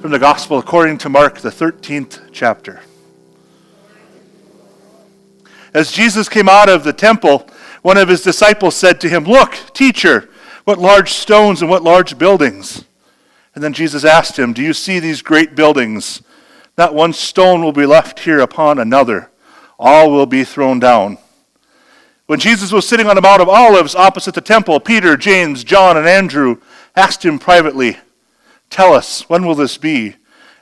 From the Gospel according to Mark, the 13th chapter. As Jesus came out of the temple, one of his disciples said to him, "Look, teacher, what large stones and what large buildings." And then Jesus asked him, "Do you see these great buildings? Not one stone will be left here upon another. All will be thrown down." When Jesus was sitting on the Mount of Olives opposite the temple, Peter, James, John, and Andrew asked him privately, "Tell us, when will this be?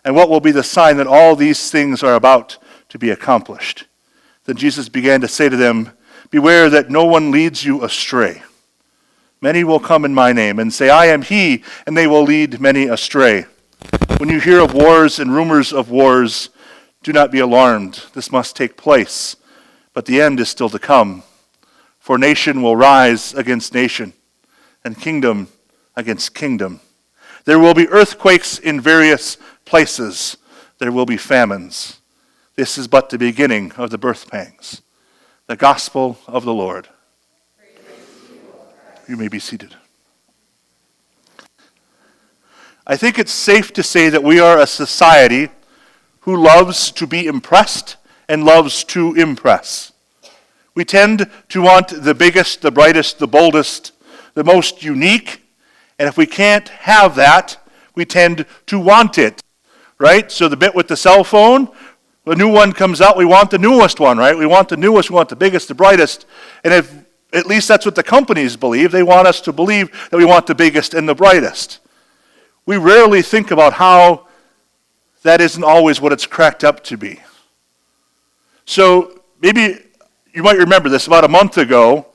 And what will be the sign that all these things are about to be accomplished?" Then Jesus began to say to them, "Beware that no one leads you astray. Many will come in my name and say, 'I am he,' and they will lead many astray. When you hear of wars and rumors of wars, do not be alarmed. This must take place, but the end is still to come. For nation will rise against nation, and kingdom against kingdom. There will be earthquakes in various places. There will be famines. This is but the beginning of the birth pangs." The gospel of the Lord. You may be seated. I think it's safe to say that we are a society who loves to be impressed and loves to impress. We tend to want the biggest, the brightest, the boldest, the most unique, and if we can't have that, we tend to want it, right? So the bit with the cell phone, the new one comes out, we want the newest one, right? We want the newest, we want the biggest, the brightest, and if at least that's what the companies believe, they want us to believe that we want the biggest and the brightest. We rarely think about how that isn't always what it's cracked up to be. So maybe you might remember this. About a month ago,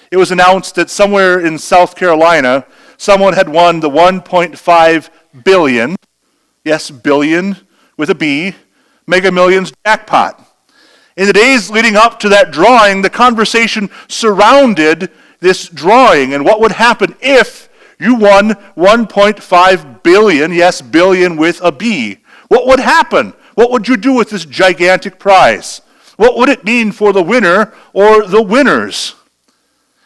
it was announced that somewhere in South Carolina, someone had won the 1.5 billion, yes, billion with a B, Mega Millions jackpot. In the days leading up to that drawing, the conversation surrounded this drawing and what would happen if you won 1.5 billion, yes, billion with a B. What would happen? What would you do with this gigantic prize? What would it mean for the winner or the winners?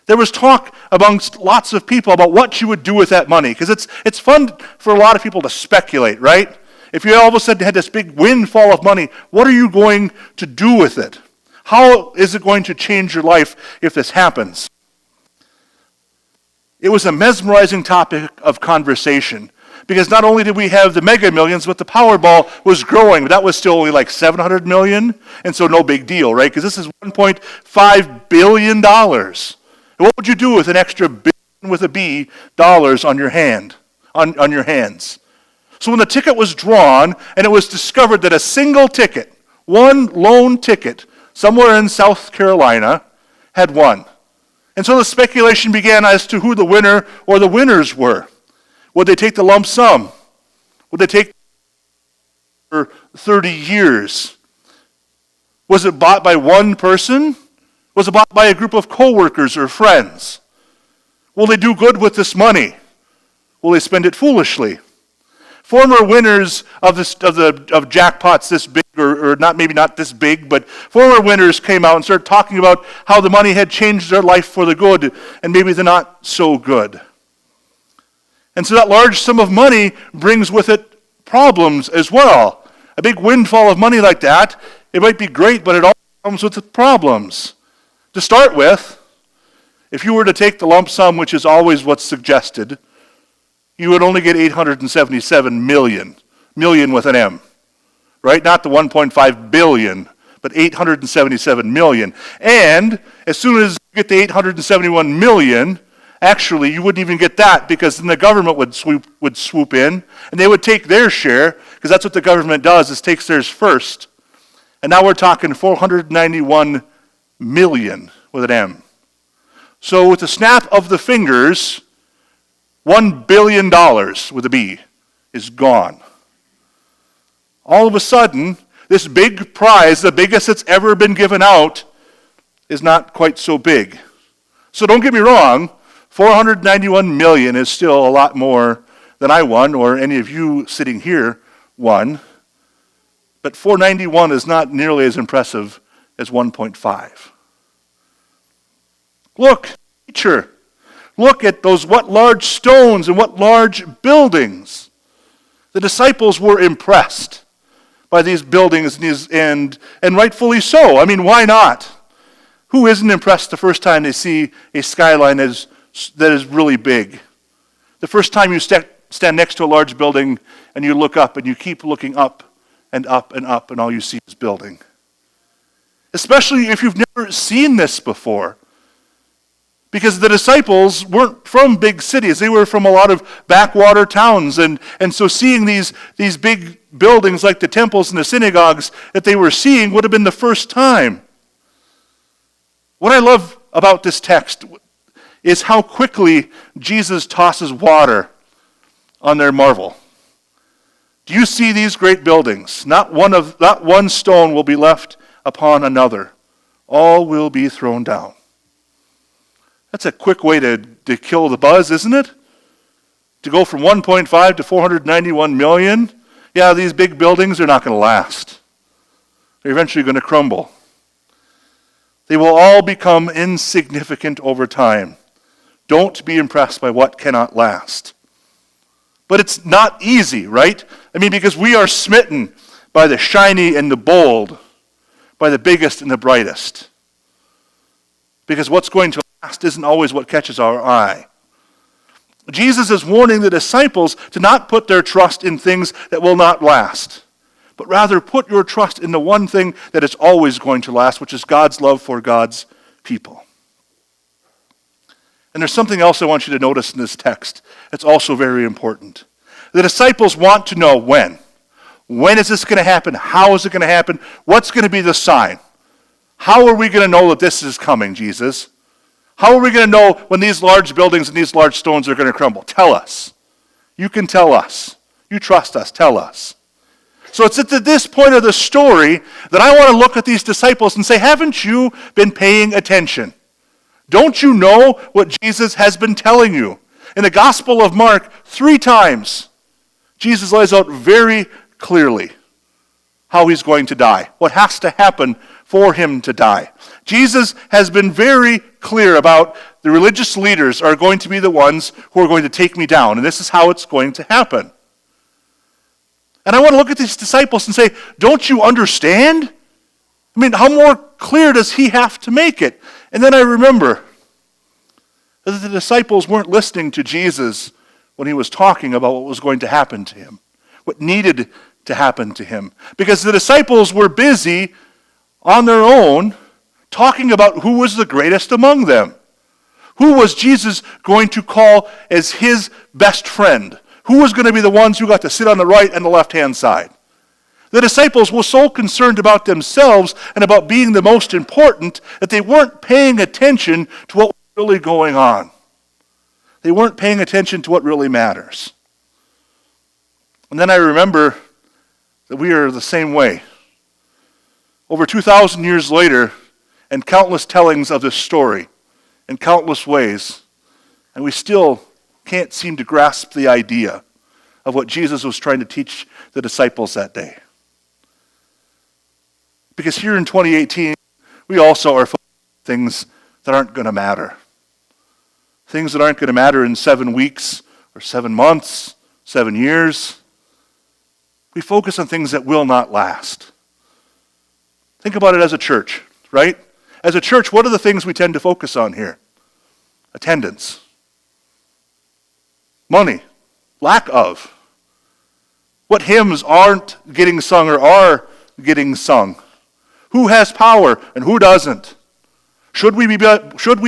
There was talk amongst lots of people about what you would do with that money, because it's fun for a lot of people to speculate, right? If you all of a sudden had this big windfall of money, what are you going to do with it? How is it going to change your life if this happens? It was a mesmerizing topic of conversation, because not only did we have the Mega Millions, but the Powerball was growing. But that was still only like 700 million, and so no big deal, right? Because this is $1.5 billion. And what would you do with an extra billion with a B dollars on your hands? So when the ticket was drawn, and it was discovered that a single ticket, one lone ticket, somewhere in South Carolina, had won. And so the speculation began as to who the winner or the winners were. Would they take the lump sum? Would they take for 30 years? Was it bought by one person? Was it bought by a group of co-workers or friends? Will they do good with this money? Will they spend it foolishly? Former winners of jackpots this big, or not, maybe not this big, but former winners came out and started talking about how the money had changed their life for the good and maybe the not so good. And so that large sum of money brings with it problems as well. A big windfall of money like that, it might be great, but it also comes with problems. To start with, if you were to take the lump sum, which is always what's suggested, you would only get 877 million with an M, right? Not the 1.5 billion, but 877 million. And as soon as you get the 871 million, actually you wouldn't even get that, because then the government would swoop in, and they would take their share, because that's what the government does, is takes theirs first. And now we're talking 491 million with an M. So with the snap of the fingers, $1 billion with a B is gone. All of a sudden, this big prize, the biggest that's ever been given out, is not quite so big. So don't get me wrong, 491 million is still a lot more than I won, or any of you sitting here won. But 491 is not nearly as impressive as 1.5. Look, teacher. Look at those, what large stones and what large buildings. The disciples were impressed by these buildings and rightfully so. I mean, why not? Who isn't impressed the first time they see a skyline that is really big? The first time you stand next to a large building and you look up and you keep looking up and up and up and all you see is building. Especially if you've never seen this before. Because the disciples weren't from big cities. They were from a lot of backwater towns. And so seeing these big buildings like the temples and the synagogues that they were seeing would have been the first time. What I love about this text is how quickly Jesus tosses water on their marvel. Do you see these great buildings? Not one stone will be left upon another. All will be thrown down. That's a quick way to kill the buzz, isn't it? To go from 1.5 to 491 million. Yeah, these big buildings are not going to last. They're eventually going to crumble. They will all become insignificant over time. Don't be impressed by what cannot last. But it's not easy, right? I mean, because we are smitten by the shiny and the bold, by the biggest and the brightest. Because what's going to last isn't always what catches our eye. Jesus is warning the disciples to not put their trust in things that will not last, but rather put your trust in the one thing that is always going to last, which is God's love for God's people. And there's something else I want you to notice in this text that's also very important. The disciples want to know when. When is this going to happen? How is it going to happen? What's going to be the sign? How are we going to know that this is coming, Jesus? How are we going to know when these large buildings and these large stones are going to crumble? Tell us. You can tell us. You trust us. Tell us. So it's at this point of the story that I want to look at these disciples and say, haven't you been paying attention? Don't you know what Jesus has been telling you? In the Gospel of Mark, 3 times, Jesus lays out very clearly how he's going to die, what has to happen for him to die. Jesus has been very clear about the religious leaders are going to be the ones who are going to take me down, and this is how it's going to happen. And I want to look at these disciples and say, don't you understand? I mean, how more clear does he have to make it? And then I remember that the disciples weren't listening to Jesus when he was talking about what was going to happen to him, what needed to happen to him. Because the disciples were busy on their own talking about who was the greatest among them. Who was Jesus going to call as his best friend? Who was going to be the ones who got to sit on the right and the left-hand side? The disciples were so concerned about themselves and about being the most important that they weren't paying attention to what was really going on. They weren't paying attention to what really matters. And then I remember that we are the same way. Over 2,000 years later, and countless tellings of this story in countless ways, and we still can't seem to grasp the idea of what Jesus was trying to teach the disciples that day. Because here in 2018, we also are focused on things that aren't going to matter. Things that aren't going to matter in 7 weeks or 7 months, 7 years. We focus on things that will not last. Think about it as a church, right? As a church, what are the things we tend to focus on here? Attendance. Money. Lack of. What hymns aren't getting sung or are getting sung? Who has power and who doesn't? Should we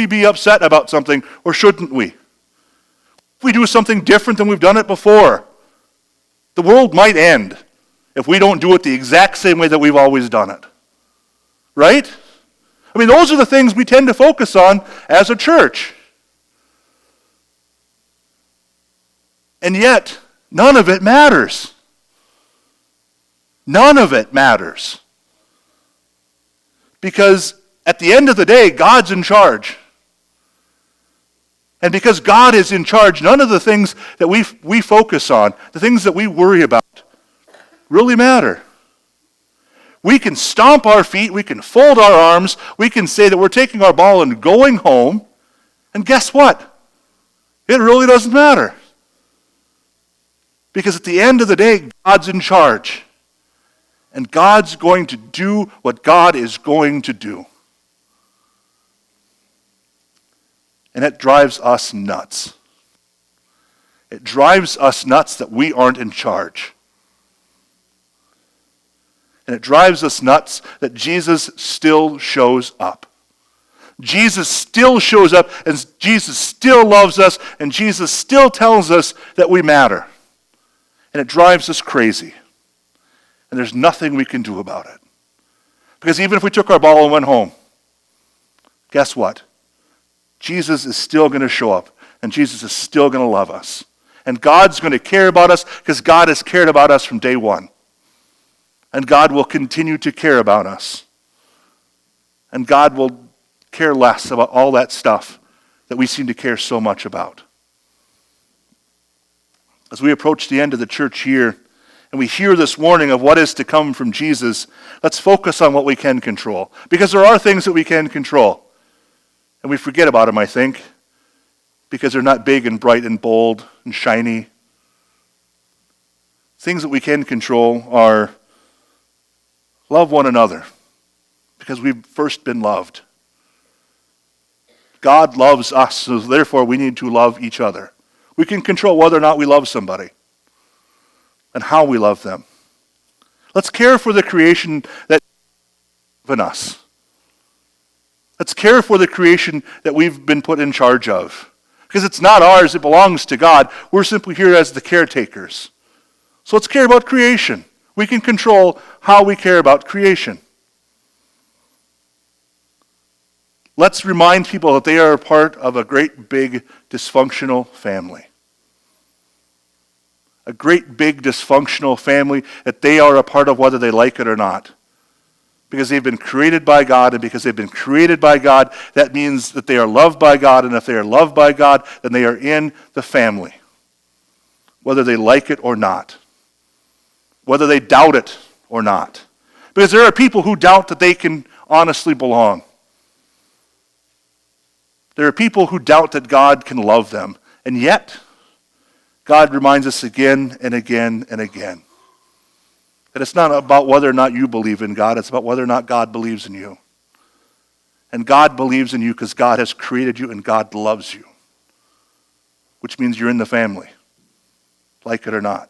be upset about something or shouldn't we? If we do something different than we've done it before, the world might end if we don't do it the exact same way that we've always done it. Right? I mean, those are the things we tend to focus on as a church. And yet, none of it matters. None of it matters. Because at the end of the day, God's in charge. And because God is in charge, none of the things that we focus on, the things that we worry about, really matter. We can stomp our feet, we can fold our arms, we can say that we're taking our ball and going home, and guess what? It really doesn't matter. Because at the end of the day, God's in charge. And God's going to do what God is going to do. And it drives us nuts. It drives us nuts that we aren't in charge. And it drives us nuts that Jesus still shows up. Jesus still shows up, and Jesus still loves us, and Jesus still tells us that we matter. And it drives us crazy. And there's nothing we can do about it. Because even if we took our ball and went home, guess what? Jesus is still going to show up, and Jesus is still going to love us. And God's going to care about us because God has cared about us from day one. And God will continue to care about us. And God will care less about all that stuff that we seem to care so much about. As we approach the end of the church year, and we hear this warning of what is to come from Jesus, let's focus on what we can control. Because there are things that we can control. And we forget about them, I think, because they're not big and bright and bold and shiny. Things that we can control are love one another, because we've first been loved. God loves us, so therefore we need to love each other. We can control whether or not we love somebody and how we love them. Let's care for the creation that's given us. Let's care for the creation that we've been put in charge of. Because it's not ours, it belongs to God. We're simply here as the caretakers. So let's care about creation. We can control how we care about creation. Let's remind people that they are a part of a great big dysfunctional family. A great big dysfunctional family that they are a part of whether they like it or not. Because they've been created by God, and because they've been created by God, that means that they are loved by God, and if they are loved by God, then they are in the family. Whether they like it or not. Whether they doubt it or not. Because there are people who doubt that they can honestly belong. There are people who doubt that God can love them. And yet, God reminds us again and again and again that it's not about whether or not you believe in God, it's about whether or not God believes in you. And God believes in you because God has created you and God loves you. Which means you're in the family, like it or not.